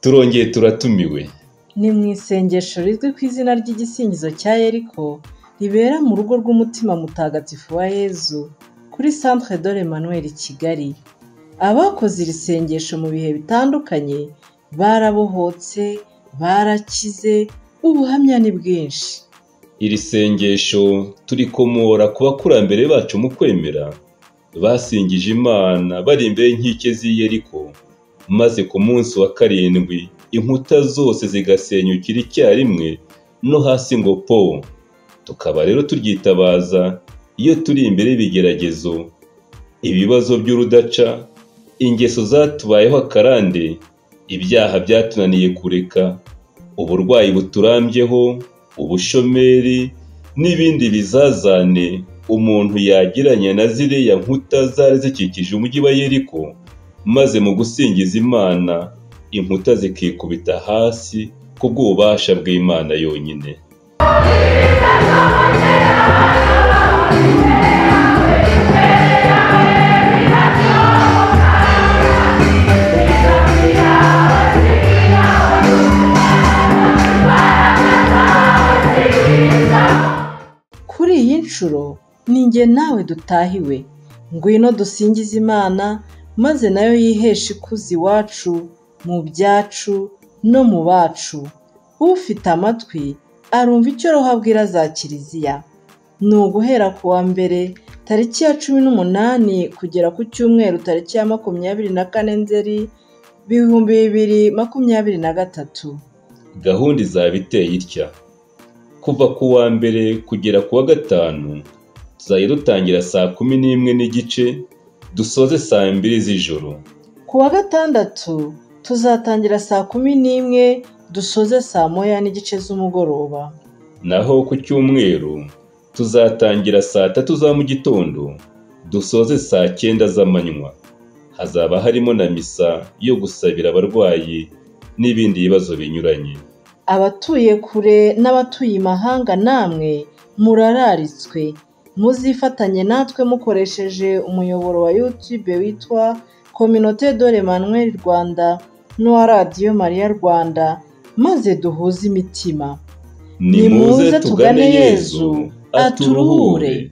Turongeye turatumiwe. Ni mu isengesho rizwi ku izina ry'igisingizo cya Yeriko ribera mu rugo rw'umutima mutagatifu wa Yezu kuri Centre de l'Emmanuel Kigali. Abakoze iri sengesho mu bihe bitandukanye barabohotse, barakize, ubuhamya ni bwinshi. Iri sengesho turikomora ku bakurambere bacu mu kwemera, basingije Imana bari imbere y'inkike z'i Yeriko, maze ku munsi wa karindwi inkuta zose zigasenyukira icyarimwe no hasi ngo po. Tukaba rero turyitabaza iyo turi imbere y'ibigeragezo, ibibazo by'urudaca, ingeso zatubayeho akarande, ibyaha byatunaniye kureka, uburwayi buturambyeho, ubushomeri n'ibindi bizazane umuntu yagiranye na ziriya nkuta zari zikikije umujyi wa Yeriko, maze mu gusingiza Imana inkuta zikikubita hasi kubw'ububasha bw'Imana yonyine. Kuri iyi nshuro ni njye nawe dutahiwe, ngwino dusingize Imana maze nayo yiheshe ikuzo iwacu, mu byacu no mu bacu. Ufite amatwi arumva icyo Roho abwira za Kiliziya. Ni uguhera ku wa mbere tariki ya 18 kugera ku cyumweru tariki ya 24 Nzeri 2023. Gahunda izaba iteye itya: kuva ku wa mbere kugera ku wa gatanu tuzajya dutangira saa 11:15 dusoze saa 2 z'ijoro. Ku wa gatandatu tuzatangira saa 11 dusoze saa 1:15 z'umugoroba. Naho ku cyumweru tuzatangira saa 3 za mu gitondo dusoze saa 9 z'amanywa. Hazaba harimo na misa yo gusabira abarwayi n'ibindi bibazo binyuranye. Abatuye kure n'abatuye imahanga namwe murararitswe, muzifatanye natwe mukoresheje umuyoboro wa YouTube witwa Communauté de l'Emmanuel Rwanda n'uwa Radio Maria Rwanda, maze duhuze imitima. Nimuze tugane Yezu aturuhure.